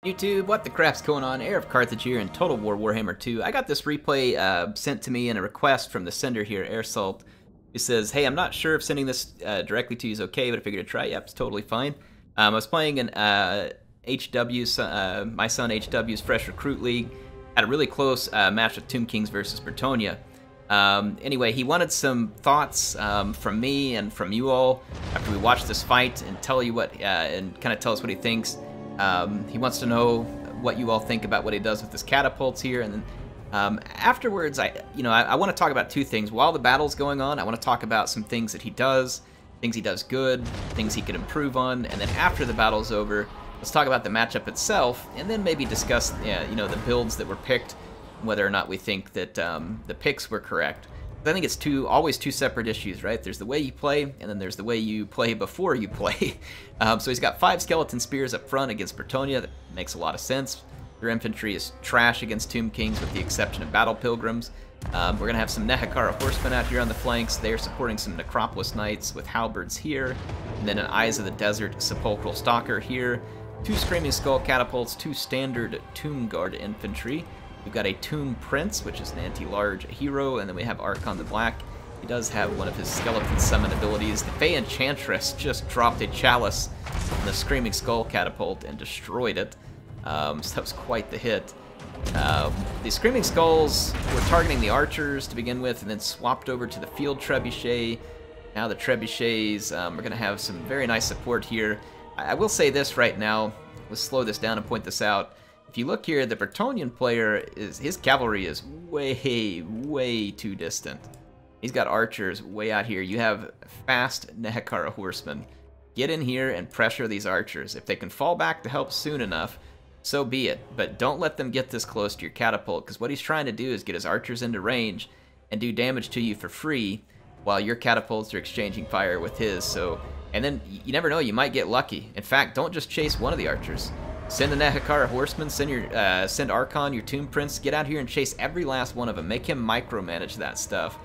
YouTube, what the crap's going on? HeirofCarthage here in Total War Warhammer 2. I got this replay sent to me in a request from the sender here, Aersult, who says, hey, I'm not sure if sending this directly to you is okay, but I figured I'd try. Yep, it's totally fine. I was playing an my son HW's Fresh Recruit League. Had a really close match with Tomb Kings versus Bretonnia. Anyway, he wanted some thoughts from me and from you all after we watched this fight and tell you what, and kind of tell us what he thinks. He wants to know what you all think about what he does with his catapults here, and then afterwards, I want to talk about two things. While the battle's going on, I want to talk about some things that he does, things he does good, things he could improve on, and then after the battle's over, let's talk about the matchup itself, and then maybe discuss, the builds that were picked, whether or not we think that the picks were correct. I think it's always two separate issues, right? There's the way you play, and then there's the way you play before you play. So he's got 5 skeleton spears up front against Bretonnia. That makes a lot of sense. Their infantry is trash against Tomb Kings, with the exception of Battle Pilgrims. We're going to have some Nehekara horsemen out here on the flanks. They're supporting some Necropolis Knights with halberds here, and then an Eyes of the Desert Sepulchral Stalker here. 2 Screaming Skull catapults, 2 standard Tomb Guard infantry. We've got a Tomb Prince, which is an anti-large hero, and then we have Archon the Black. He does have one of his skeleton summon abilities. The Fey Enchantress just dropped a chalice on the Screaming Skull catapult and destroyed it. So that was quite the hit. The Screaming Skulls were targeting the archers to begin with, and then swapped over to the Field Trebuchet. Now the Trebuchets are going to have some very nice support here. I will say this right now. Let's slow this down and point this out. If you look here, the Bretonnian player, his cavalry is way too distant. He's got archers way out here. You have fast Nehekara horsemen. Get in here and pressure these archers. If they can fall back to help soon enough, so be it. But don't let them get this close to your catapult, because what he's trying to do is get his archers into range and do damage to you for free while your catapults are exchanging fire with his. And then you never know, you might get lucky. In fact, don't just chase one of the archers. Send the Nehekara horseman, send Archon, your Tomb Prince, get out here and chase every last one of them. Make him micromanage that stuff.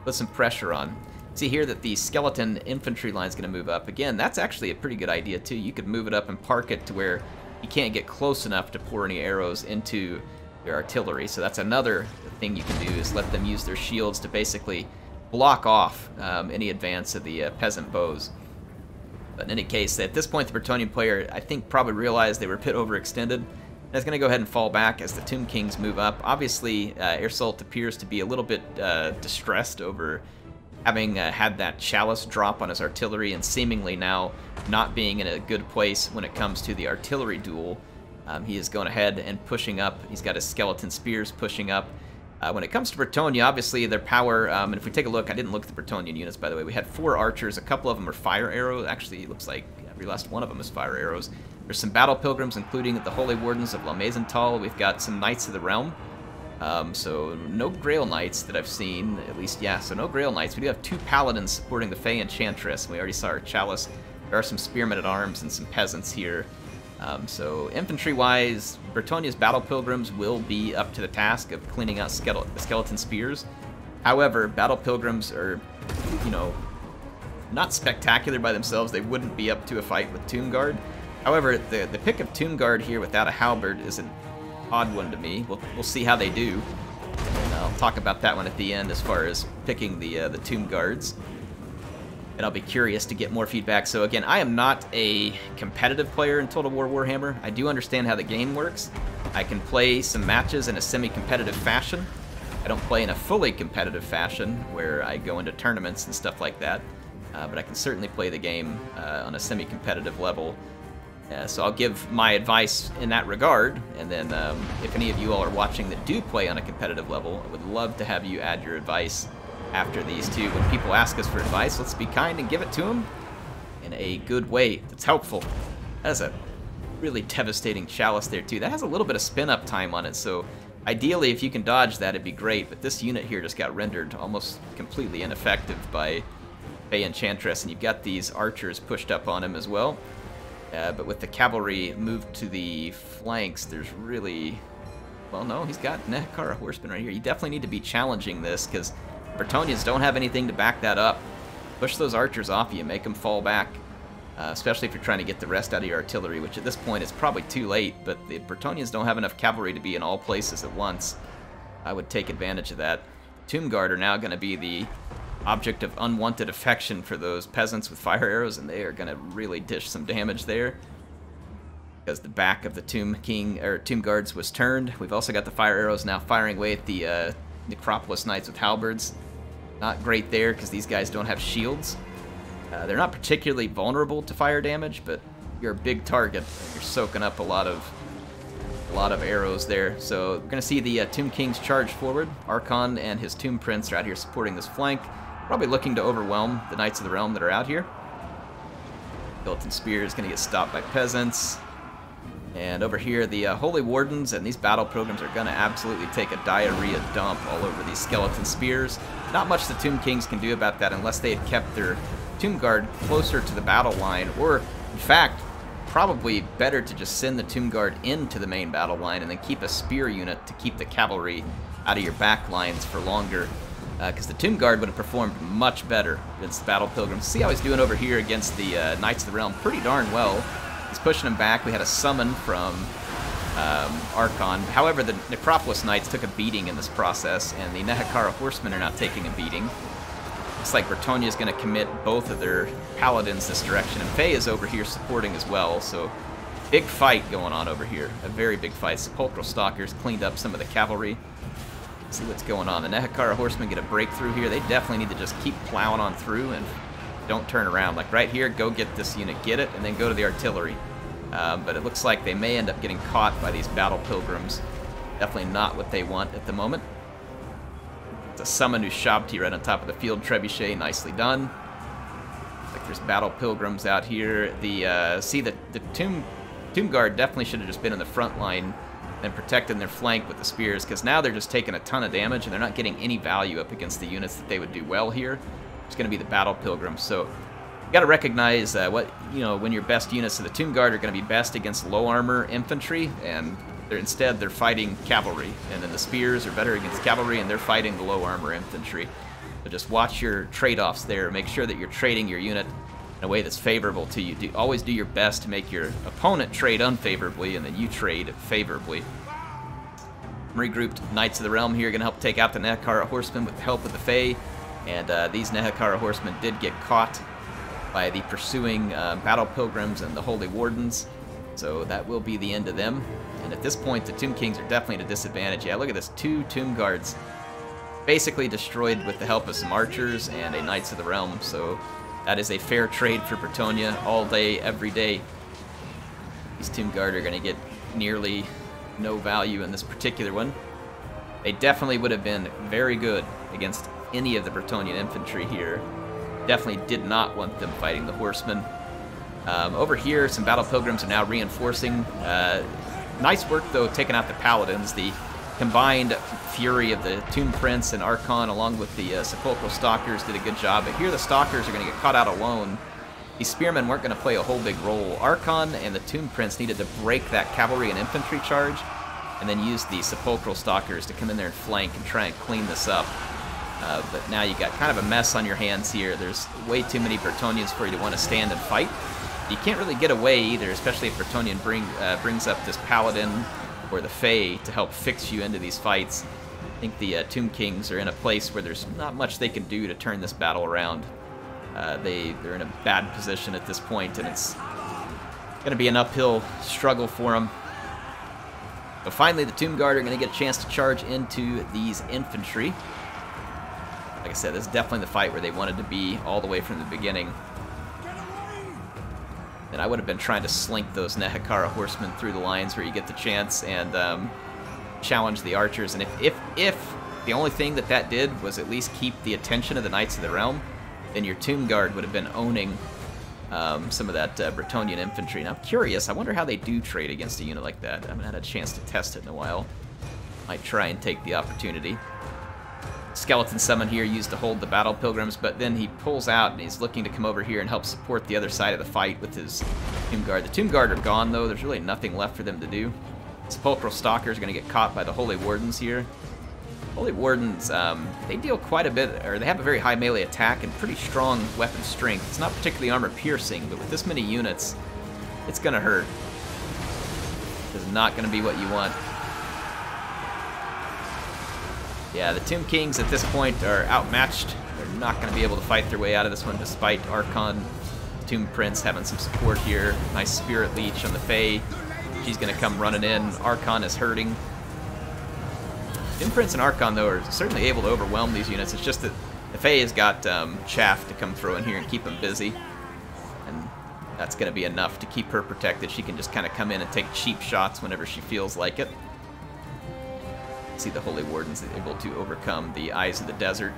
Put some pressure on. See here that the skeleton infantry line is going to move up. Again, that's actually a pretty good idea too. You could move it up and park it to where you can't get close enough to pour any arrows into your artillery. So that's another thing you can do, is let them use their shields to basically block off any advance of the peasant bows. But in any case, at this point, the Bretonnian player, I think, probably realized they were a bit overextended, and is going to go ahead and fall back as the Tomb Kings move up. Obviously, Aersult appears to be a little bit distressed over having had that chalice drop on his artillery, and seemingly now not being in a good place when it comes to the artillery duel. He is going ahead and pushing up. He's got his skeleton spears pushing up. When it comes to Bretonnia, obviously their power, and if we take a look, I didn't look at the Bretonnian units, by the way. We had 4 archers, a couple of them are fire arrows. Actually, it looks like every last one of them is fire arrows. There's some battle pilgrims, including the Holy Wardens of La Maisental. We've got some Knights of the Realm. So no Grail Knights that I've seen, at least, yeah, so no Grail Knights. We do have 2 Paladins supporting the Fey Enchantress. We already saw our Chalice. There are some Spearmen at Arms and some Peasants here. So infantry-wise, Bretonnia's Battle Pilgrims will be up to the task of cleaning out skeleton spears. However, Battle Pilgrims are, not spectacular by themselves. They wouldn't be up to a fight with Tomb Guard. However, the pick of Tomb Guard here without a halberd is an odd one to me. We'll see how they do, and I'll talk about that one at the end as far as picking the Tomb Guards. And I'll be curious to get more feedback. So again, I am not a competitive player in Total War Warhammer. I do understand how the game works. I can play some matches in a semi-competitive fashion. I don't play in a fully competitive fashion where I go into tournaments and stuff like that. But I can certainly play the game on a semi-competitive level. So I'll give my advice in that regard. And then if any of you all are watching that do play on a competitive level, I would love to have you add your advice after these two. When people ask us for advice, let's be kind and give it to them in a good way that's helpful. That's a really devastating chalice there too. That has a little bit of spin up time on it, so ideally if you can dodge that, it'd be great. But this unit here just got rendered almost completely ineffective by Fey Enchantress, and you've got these archers pushed up on him as well. But with the cavalry moved to the flanks, there's really, well, no, he's got Nehekara horsemen right here. You definitely need to be challenging this, because Bretonnians don't have anything to back that up. Push those archers off you, make them fall back. especially if you're trying to get the rest out of your artillery, which at this point is probably too late, but the Bretonnians don't have enough cavalry to be in all places at once. I would take advantage of that. Tomb Guard are now going to be the object of unwanted affection for those peasants with fire arrows, and they are going to really dish some damage there because the back of the Tomb Guards was turned. We've also got the fire arrows now firing away at the Necropolis Knights with halberds. Not great there because these guys don't have shields. They're not particularly vulnerable to fire damage, but you're a big target. You're soaking up a lot of arrows there. So we're going to see the Tomb Kings charge forward. Archon and his Tomb Prince are out here supporting this flank, probably looking to overwhelm the Knights of the Realm that are out here. Skeleton Spear is going to get stopped by peasants. And over here, the Holy Wardens and these battle pilgrims are going to absolutely take a diarrhea dump all over these Skeleton Spears. Not much the Tomb Kings can do about that unless they had kept their Tomb Guard closer to the battle line, or in fact, probably better to just send the Tomb Guard into the main battle line and then keep a spear unit to keep the cavalry out of your back lines for longer, because the Tomb Guard would have performed much better against the battle pilgrims. See how he's doing over here against the Knights of the Realm pretty darn well. He's pushing him back. We had a summon from Archon. However, the Necropolis Knights took a beating in this process, and the Nehekara Horsemen are not taking a beating. Looks like Bretonnia is going to commit both of their paladins this direction, and Faye is over here supporting as well, so big fight going on over here. A very big fight. Sepulchral Stalkers cleaned up some of the cavalry. Let's see what's going on. The Nehekara Horsemen get a breakthrough here. They definitely need to just keep plowing on through and don't turn around. Like right here, go get this unit, get it, and then go to the artillery. But it looks like they may end up getting caught by these battle pilgrims. Definitely not what they want at the moment. It's a summon Ushabti right on top of the field trebuchet. Nicely done. Like there's battle pilgrims out here. See the Tomb Guard definitely should have just been in the front line and protecting their flank with the spears, because now they're just taking a ton of damage and they're not getting any value up against the units that they would do well here. It's going to be the battle pilgrims. So you got to recognize when your best units of the Tomb Guard are going to be best against low armor infantry, and instead they're fighting cavalry, and then the spears are better against cavalry and they're fighting the low armor infantry. So just watch your trade-offs there. Make sure that you're trading your unit in a way that's favorable to you. Always do your best to make your opponent trade unfavorably, and then you trade favorably. Regrouped Knights of the Realm here, going to help take out the Nehekara Horsemen with the help of the Fae. And these Nehekara Horsemen did get caught by the pursuing battle pilgrims and the Holy Wardens, so that will be the end of them. And at this point, the Tomb Kings are definitely at a disadvantage. Yeah, look at this, 2 Tomb Guards basically destroyed with the help of some archers and a Knights of the Realm, so that is a fair trade for Bretonnia all day, every day. These Tomb Guard are going to get nearly no value in this particular one. They definitely would have been very good against any of the Bretonnian infantry here. Definitely did not want them fighting the horsemen. Over here, some battle pilgrims are now reinforcing. Nice work, though, taking out the paladins. The combined fury of the Tomb Prince and Archon, along with the Sepulchral Stalkers, did a good job. But here the Stalkers are going to get caught out alone. These spearmen weren't going to play a whole big role. Archon and the Tomb Prince needed to break that cavalry and infantry charge, and then use the Sepulchral Stalkers to come in there and flank and try and clean this up. But now you got kind of a mess on your hands here. There's way too many Bretonnians for you to want to stand and fight. You can't really get away either, especially if Bretonnian brings up this Paladin or the Fae to help fix you into these fights. I think the Tomb Kings are in a place where there's not much they can do to turn this battle around. They're in a bad position at this point, and it's going to be an uphill struggle for them. But finally, the Tomb Guard are going to get a chance to charge into these infantry. Like I said, this is definitely the fight where they wanted to be all the way from the beginning. And I would have been trying to slink those Nehekara horsemen through the lines where you get the chance and challenge the archers. And if the only thing that did was at least keep the attention of the Knights of the Realm, then your Tomb Guard would have been owning some of that Bretonnian infantry. And I'm curious, I wonder how they do trade against a unit like that. I haven't had a chance to test it in a while. Might try and take the opportunity. Skeleton Summon here used to hold the battle pilgrims, but then he pulls out and he's looking to come over here and help support the other side of the fight with his Tomb Guard. The Tomb Guard are gone, though. There's really nothing left for them to do. Sepulchral Stalkers are going to get caught by the Holy Wardens here. Holy Wardens, they deal quite a bit, or they have a very high melee attack and pretty strong weapon strength. It's not particularly armor piercing, but with this many units, it's gonna hurt. It's not gonna be what you want. Yeah, the Tomb Kings at this point are outmatched. They're not gonna be able to fight their way out of this one despite Archon, Tomb Prince having some support here. Nice Spirit Leech on the Fae. She's gonna come running in. Archon is hurting. Tomb Prince and Archon, though, are certainly able to overwhelm these units. It's just that the Fae has got Chaff to come through in here and keep them busy. And that's going to be enough to keep her protected. She can just kind of come in and take cheap shots whenever she feels like it. See the Holy Wardens able to overcome the Eyes of the Desert.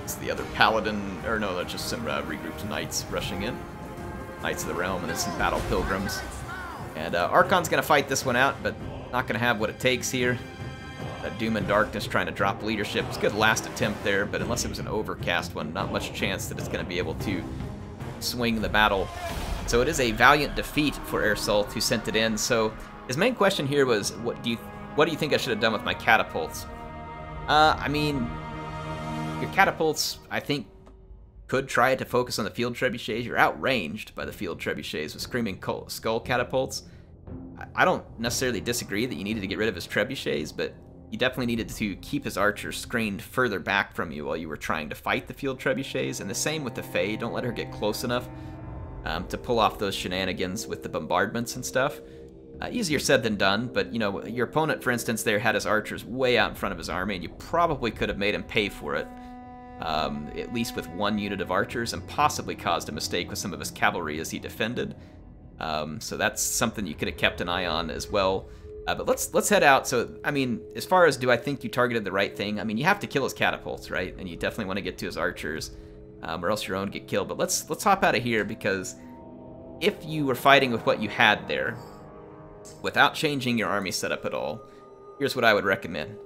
It's the other Paladin, or no, that's just some regrouped Knights rushing in. Knights of the Realm, and then some Battle Pilgrims. And Archon's going to fight this one out, but not going to have what it takes here. Doom and Darkness trying to drop leadership. It's a good last attempt there, but unless it was an overcast one, not much chance that it's going to be able to swing the battle. So it is a valiant defeat for Aersult, who sent it in. So his main question here was, what do you think I should have done with my catapults? I mean, your catapults, I think, could try to focus on the field trebuchets. You're outranged by the field trebuchets with Screaming Skull catapults. I don't necessarily disagree that you needed to get rid of his trebuchets, but you definitely needed to keep his archers screened further back from you while you were trying to fight the field trebuchets. And the same with the Fae. Don't let her get close enough to pull off those shenanigans with the bombardments and stuff. Easier said than done, but you know, your opponent, for instance, there had his archers way out in front of his army, and you probably could have made him pay for it, at least with one unit of archers, and possibly caused a mistake with some of his cavalry as he defended. So that's something you could have kept an eye on as well. But let's head out. So, I mean, as far as do I think you targeted the right thing, I mean, you have to kill his catapults, right? And you definitely want to get to his archers, or else your own get killed. But let's hop out of here, because if you were fighting with what you had there, without changing your army setup at all, here's what I would recommend.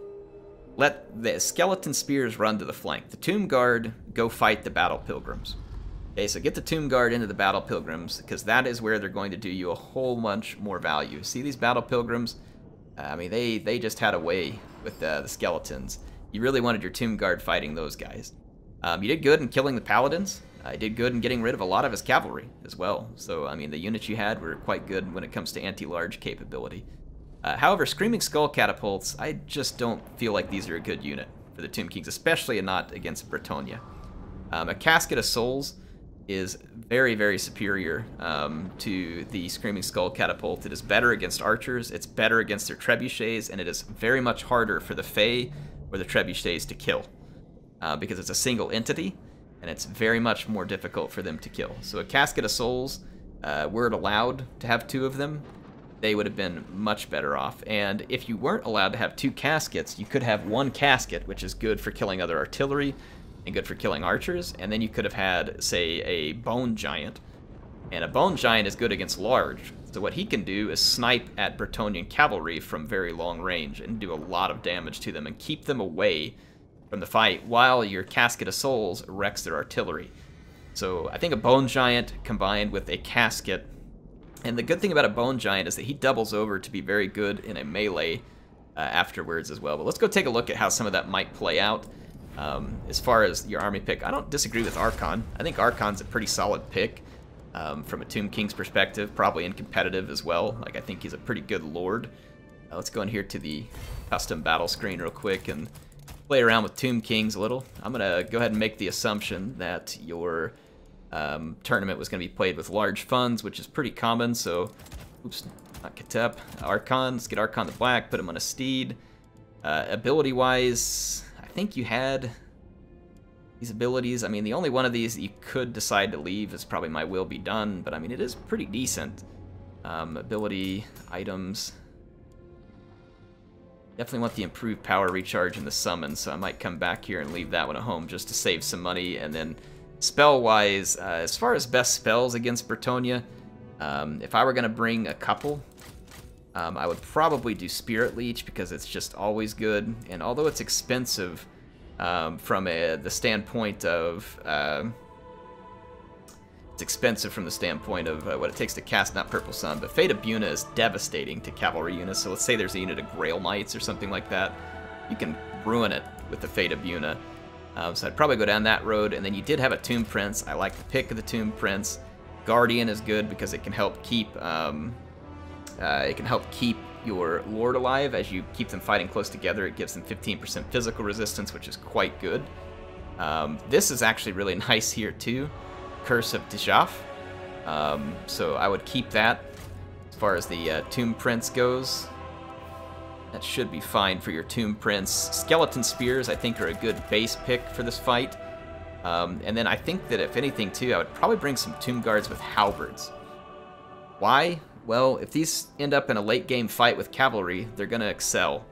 Let the skeleton spears run to the flank. The Tomb Guard go fight the Battle Pilgrims. Okay, so get the Tomb Guard into the Battle Pilgrims, because that is where they're going to do you a whole bunch more value. See these Battle Pilgrims? I mean, they just had a way with the skeletons. You really wanted your Tomb Guard fighting those guys. You did good in killing the Paladins. You did good in getting rid of a lot of his cavalry as well. So, I mean, the units you had were quite good when it comes to anti-large capability. However, Screaming Skull catapults, I just don't feel like these are a good unit for the Tomb Kings, especially not against Bretonnia. A Casket of Souls is very, very superior to the Screaming Skull catapult. It is better against archers, it's better against their trebuchets, and it is very much harder for the Fae or the trebuchets to kill, because it's a single entity, and it's very much more difficult for them to kill. So a Casket of Souls, were it allowed to have two of them, they would have been much better off. And if you weren't allowed to have two caskets, you could have one casket, which is good for killing other artillery, and good for killing archers, and then you could have had, say, a Bone Giant. And a Bone Giant is good against large, so what he can do is snipe at Bretonnian cavalry from very long range and do a lot of damage to them and keep them away from the fight while your Casket of Souls wrecks their artillery. So I think a Bone Giant combined with a Casket, and the good thing about a Bone Giant is that he doubles over to be very good in a melee afterwards as well. But let's go take a look at how some of that might play out. As far as your army pick, I don't disagree with Archon. I think Archon's a pretty solid pick from a Tomb King's perspective, probably in competitive as well. Like, I think he's a pretty good lord. Let's go in here to the custom battle screen real quick and play around with Tomb Kings a little. I'm going to go ahead and make the assumption that your tournament was going to be played with large funds, which is pretty common. So, oops, not Ketep. Archon, let's get Archon the Black, put him on a steed. Ability-wise, I think you had these abilities. I mean, the only one of these that you could decide to leave is probably My Will Be Done, but I mean, it is pretty decent. Ability, items. Definitely want the improved power recharge and the summon, so I might come back here and leave that one at home just to save some money. And then spell-wise, as far as best spells against Bretonnia, if I were going to bring a couple, I would probably do Spirit Leech because it's just always good. And although it's expensive from the standpoint of... it's expensive from the standpoint of what it takes to cast Not Purple Sun, but Fate of Buna is devastating to cavalry units. So let's say there's a unit of Grail Knights or something like that. you can ruin it with the Fate of Yuna. So I'd probably go down that road. And then you did have a Tomb Prince. I like the pick of the Tomb Prince. Guardian is good because it can help keep your Lord alive as you keep them fighting close together. It gives them 15% physical resistance, which is quite good. This is actually really nice here too. Curse of Dijaf. So I would keep that. As far as the Tomb Prince goes, that should be fine for your Tomb Prince. Skeleton Spears, I think, are a good base pick for this fight. And then I think that if anything, too, I would probably bring some Tomb Guards with Halberds. Why? Well, if these end up in a late-game fight with cavalry, they're going to excel.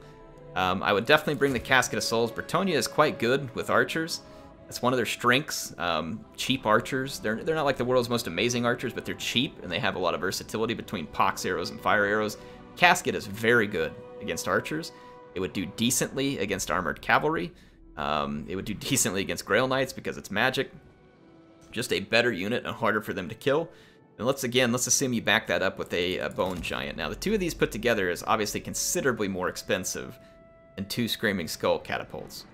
I would definitely bring the Casket of Souls. Bretonnia is quite good with archers. That's one of their strengths. Cheap archers. They're not like the world's most amazing archers, but they're cheap, and they have a lot of versatility between pox arrows and fire arrows. Casket is very good against archers. It would do decently against armored cavalry. It would do decently against Grail Knights because it's magic. Just a better unit and harder for them to kill. And let's assume you back that up with a Bone Giant. Now, the two of these put together is obviously considerably more expensive than 2 Screaming Skull catapults.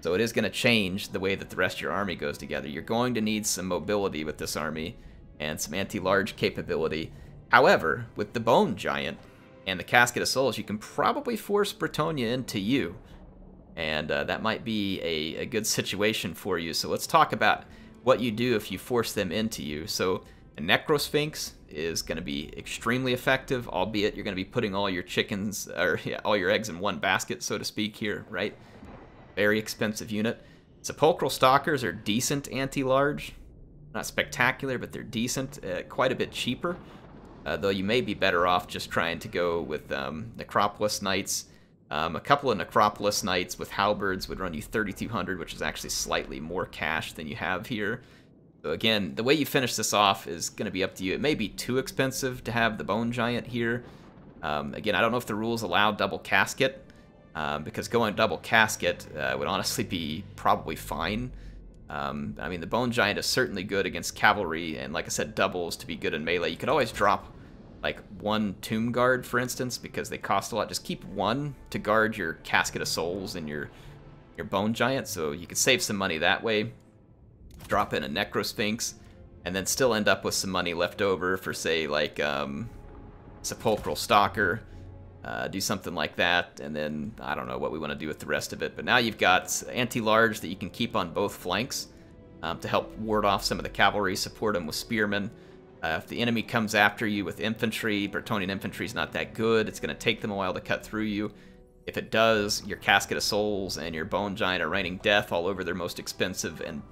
So it is going to change the way that the rest of your army goes together. You're going to need some mobility with this army and some anti-large capability. However, with the Bone Giant and the Casket of Souls, you can probably force Bretonnia into you. And that might be a good situation for you. So let's talk about what you do if you force them into you. So a Necrosphinx is going to be extremely effective, albeit you're going to be putting all your chickens, or yeah, all your eggs in one basket, so to speak here, right? Very expensive unit. Sepulchral Stalkers are decent anti-large. Not spectacular, but they're decent. Quite a bit cheaper. Though you may be better off just trying to go with Necropolis Knights. A couple of Necropolis Knights with Halberds would run you 3,200, which is actually slightly more cash than you have here. So again, the way you finish this off is going to be up to you. It may be too expensive to have the Bone Giant here. Again, I don't know if the rules allow double casket. Because going double casket would honestly be probably fine. I mean, the Bone Giant is certainly good against cavalry, and like I said, doubles to be good in melee. You could always drop like 1 Tomb Guard, for instance, because they cost a lot. Just keep 1 to guard your Casket of Souls and your Bone Giant, so you could save some money that way. Drop in a Necrosphinx, and then still end up with some money left over for, say, like Sepulchral Stalker. Do something like that, and then I don't know what we want to do with the rest of it. But now you've got anti-large that you can keep on both flanks to help ward off some of the cavalry, support them with spearmen. If the enemy comes after you with infantry, Bretonnian infantry is not that good. It's going to take them a while to cut through you. If it does, your Casket of Souls and your Bone Giant are raining death all over their most expensive and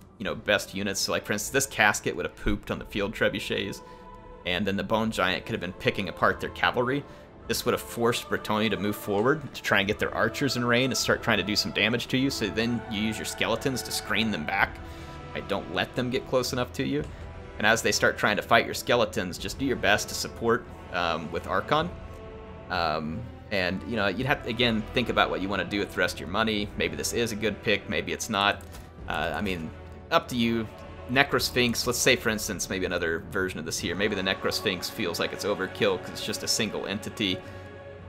best units. So like for instance, this Casket would have pooped on the field trebuchets, and then the Bone Giant could have been picking apart their cavalry. This would have forced Bretonnia to move forward to try and get their archers in range and start trying to do some damage to you, so then you use your skeletons to screen them back. Right? Don't let them get close enough to you. And as they start trying to fight your skeletons, just do your best to support with Archon. And, you'd have to, again, think about what you want to do with the rest of your money. Maybe this is a good pick, maybe it's not. I mean, up to you. Necrosphinx, let's say for instance, maybe another version of this here. Maybe the Necrosphinx feels like it's overkill because it's just a single entity.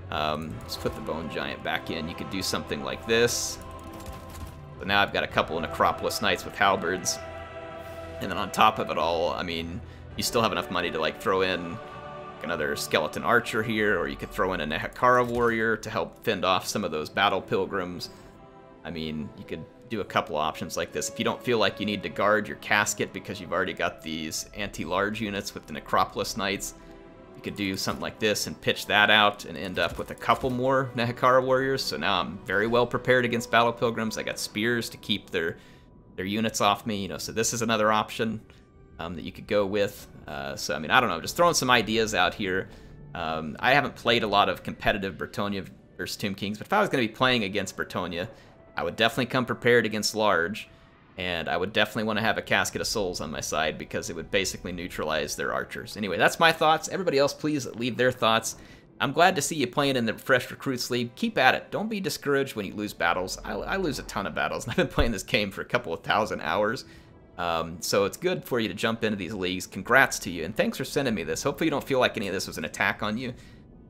Let's put the Bone Giant back in. You could do something like this. So now I've got a couple of Necropolis Knights with Halberds. And then on top of it all, I mean, you still have enough money to like throw in another Skeleton Archer here, or you could throw in a Nehekara Warrior to help fend off some of those Battle Pilgrims. I mean, you could do a couple of options like this. If you don't feel like you need to guard your casket because you've already got these anti-large units with the Necropolis Knights, you could do something like this and pitch that out and end up with a couple more Nehekara Warriors. So now I'm very well prepared against Battle Pilgrims. I got spears to keep their units off me, so this is another option that you could go with. So I mean, I don't know, just throwing some ideas out here. I haven't played a lot of competitive Bretonnia versus Tomb Kings, but if I was going to be playing against Bretonnia, I would definitely come prepared against large, and I would definitely want to have a Casket of Souls on my side because it would basically neutralize their archers. Anyway, that's my thoughts. Everybody else, please leave their thoughts. I'm glad to see you playing in the Fresh Recruits League. Keep at it. Don't be discouraged when you lose battles. I lose a ton of battles, and I've been playing this game for a couple of 1,000 hours. So it's good for you to jump into these leagues. Congrats to you, and thanks for sending me this. Hopefully you don't feel like any of this was an attack on you.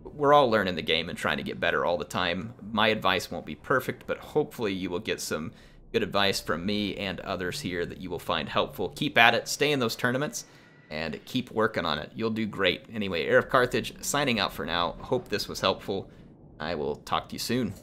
we're all learning the game and trying to get better all the time. My advice won't be perfect, but hopefully you will get some good advice from me and others here that you will find helpful. Keep at it, stay in those tournaments, and keep working on it. You'll do great. Anyway, HeirofCarthage signing out for now. Hope this was helpful. I will talk to you soon.